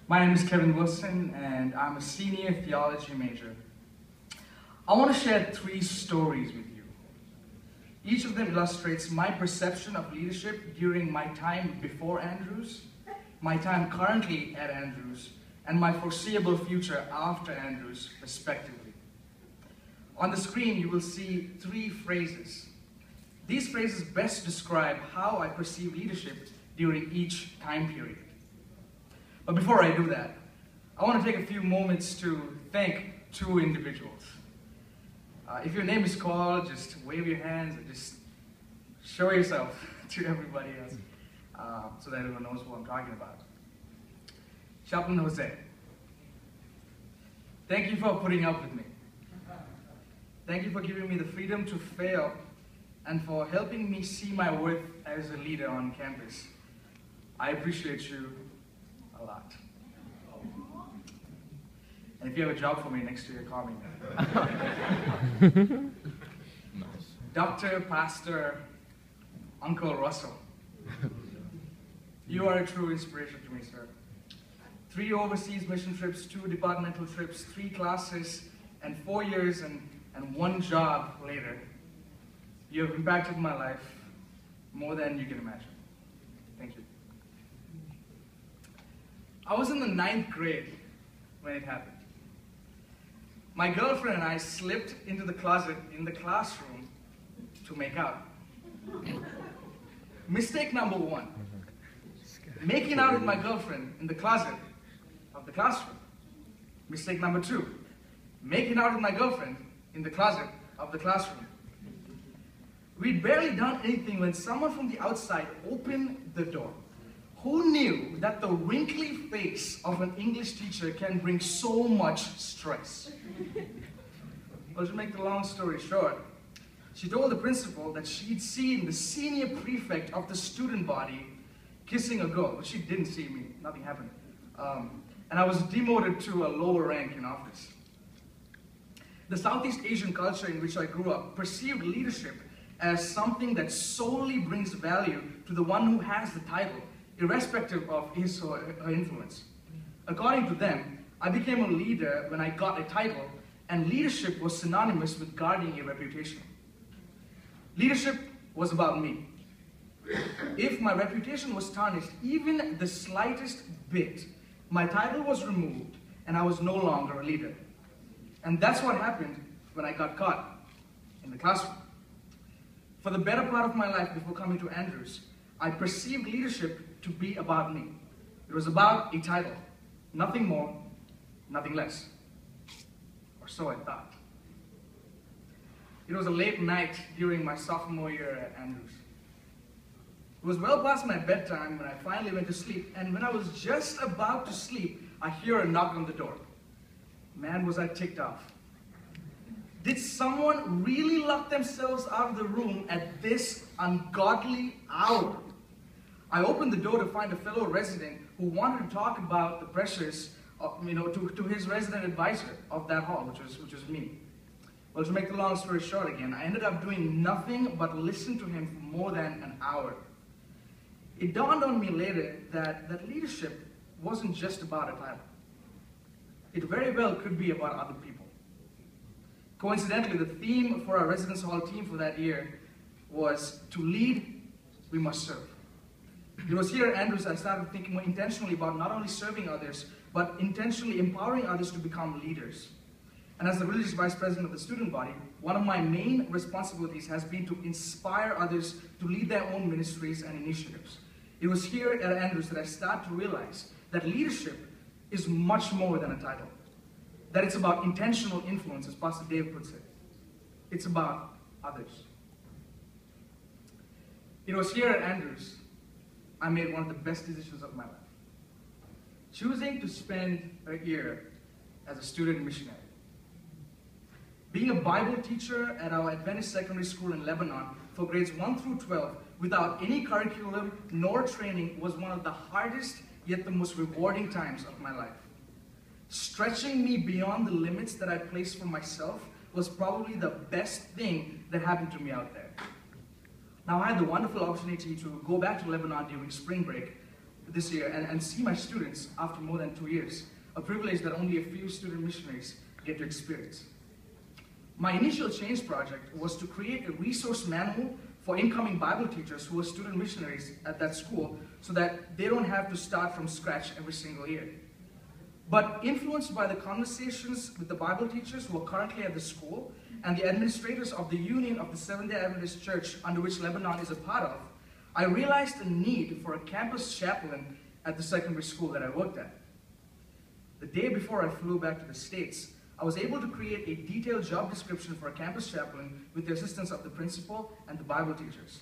My name is Kevin Wilson, and I'm a senior theology major. I want to share 3 stories with you. Each of them illustrates my perception of leadership during my time before Andrews, my time currently at Andrews, and my foreseeable future after Andrews, respectively. On the screen, you will see 3 phrases. These phrases best describe how I perceive leadership during each time period. But before I do that, I want to take a few moments to thank 2 individuals. If your name is called, just wave your hands and just show yourself to everybody else so that everyone knows who I'm talking about. Chaplain Jose, thank you for putting up with me. Thank you for giving me the freedom to fail and for helping me see my worth as a leader on campus. I appreciate you a lot. And if you have a job for me next year, call me. Nice. Dr. Pastor Uncle Russell, you are a true inspiration to me, sir. 3 overseas mission trips, 2 departmental trips, 3 classes, and 4 years and 1 job later, you have impacted my life more than you can imagine. Thank you. I was in the 9th grade when it happened. My girlfriend and I slipped into the closet in the classroom to make out. Mistake number 1, making out with my girlfriend in the closet of the classroom. Mistake number 2, making out with my girlfriend in the closet of the classroom. We'd barely done anything when someone from the outside opened the door. Who knew that the wrinkly face of an English teacher can bring so much stress? Well, to make the long story short, she told the principal that she'd seen the senior prefect of the student body kissing a girl, but she didn't see me. Nothing happened. And I was demoted to a lower rank in office. The Southeast Asian culture in which I grew up perceived leadership as something that solely brings value to the one who has the title, irrespective of his or her influence. According to them, I became a leader when I got a title, and leadership was synonymous with guarding a reputation. Leadership was about me. If my reputation was tarnished even the slightest bit, my title was removed, and I was no longer a leader. And that's what happened when I got caught in the classroom. For the better part of my life before coming to Andrews, I perceived leadership to be about me. It was about a title, nothing more, nothing less. Or so I thought. It was a late night during my sophomore year at Andrews. It was well past my bedtime when I finally went to sleep, and when I was just about to sleep, I hear a knock on the door. Man, was I ticked off. Did someone really lock themselves out of the room at this ungodly hour? I opened the door to find a fellow resident who wanted to talk about the pressures to his resident advisor of that hall, which was me. Well, to make the long story short again, I ended up doing nothing but listen to him for more than an hour. It dawned on me later that leadership wasn't just about a title. It very well could be about other people. Coincidentally, the theme for our residence hall team for that year was to lead, we must serve. It was here at Andrews I started thinking more intentionally about not only serving others, but intentionally empowering others to become leaders. And as the religious vice president of the student body, one of my main responsibilities has been to inspire others to lead their own ministries and initiatives. It was here at Andrews that I started to realize that leadership is much more than a title. That it's about intentional influence, as Pastor Dave puts it. It's about others. It was here at Andrews I made one of the best decisions of my life. Choosing to spend a year as a student missionary. Being a Bible teacher at our Adventist secondary school in Lebanon for grades 1 through 12 without any curriculum nor training was one of the hardest yet the most rewarding times of my life. Stretching me beyond the limits that I placed for myself was probably the best thing that happened to me out there. Now, I had the wonderful opportunity to go back to Lebanon during spring break, this year and see my students after more than 2 years, a privilege that only a few student missionaries get to experience. My initial change project was to create a resource manual for incoming Bible teachers who are student missionaries at that school so that they don't have to start from scratch every single year. But influenced by the conversations with the Bible teachers who are currently at the school and the administrators of the Union of the Seventh-day Adventist Church, under which Lebanon is a part of, I realized the need for a campus chaplain at the secondary school that I worked at. The day before I flew back to the States, I was able to create a detailed job description for a campus chaplain with the assistance of the principal and the Bible teachers.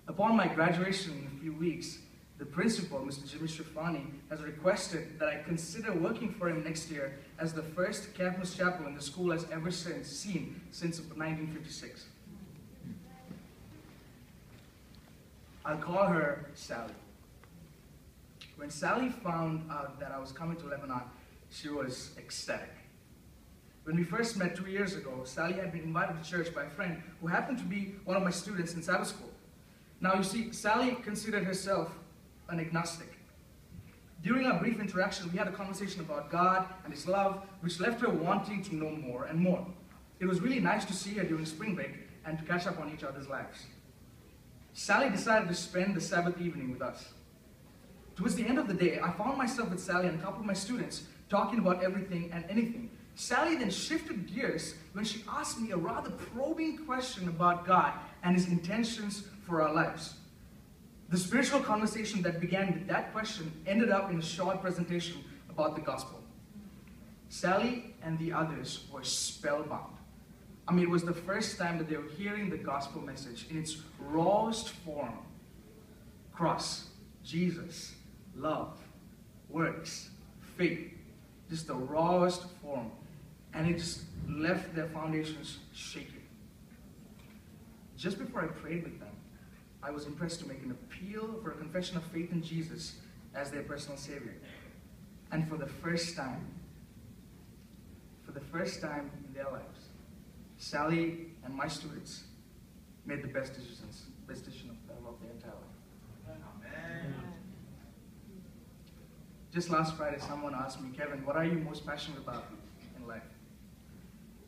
Upon my graduation in a few weeks, the principal, Mr. Jimmy Shafani, has requested that I consider working for him next year as the first campus chaplain the school has ever seen since 1956. I'll call her Sally. When Sally found out that I was coming to Lebanon, she was ecstatic. When we first met 2 years ago, Sally had been invited to church by a friend who happened to be one of my students in Sabbath school. Now you see, Sally considered herself an agnostic. During our brief interaction, we had a conversation about God and His love, which left her wanting to know more and more. It was really nice to see her during spring break and to catch up on each other's lives. Sally decided to spend the Sabbath evening with us. Towards the end of the day, I found myself with Sally and a couple of my students talking about everything and anything. Sally then shifted gears when she asked me a rather probing question about God and His intentions for our lives. The spiritual conversation that began with that question ended up in a short presentation about the gospel. Sally and the others were spellbound. I mean, it was the first time that they were hearing the gospel message in its rawest form. Cross, Jesus, love, works, faith. Just the rawest form. And it just left their foundations shaking. Just before I prayed with them, I was impressed to make an appeal for a confession of faith in Jesus as their personal Savior. And for the first time in their lives, Sally and my students made the best decision of their entire life. Amen. Just last Friday, someone asked me, Kevin, what are you most passionate about in life?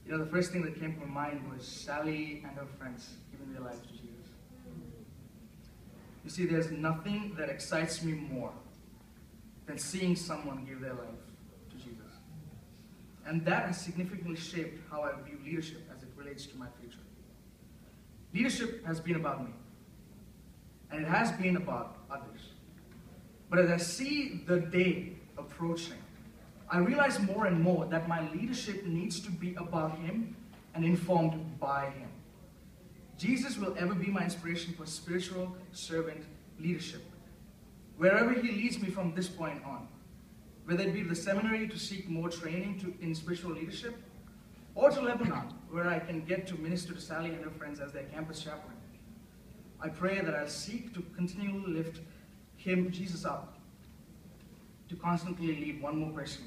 You know, the first thing that came to my mind was Sally and her friends giving their lives to Jesus. You see, there's nothing that excites me more than seeing someone give their life to Jesus. And that has significantly shaped how I view leadership as it relates to my future. Leadership has been about me, and it has been about others. But as I see the day approaching, I realize more and more that my leadership needs to be about Him and informed by Him. Jesus will ever be my inspiration for spiritual servant leadership. Wherever He leads me from this point on, whether it be to the seminary to seek more training in spiritual leadership, or to Lebanon, where I can get to minister to Sally and her friends as their campus chaplain, I pray that I'll seek to continually lift Jesus up, to constantly lead one more person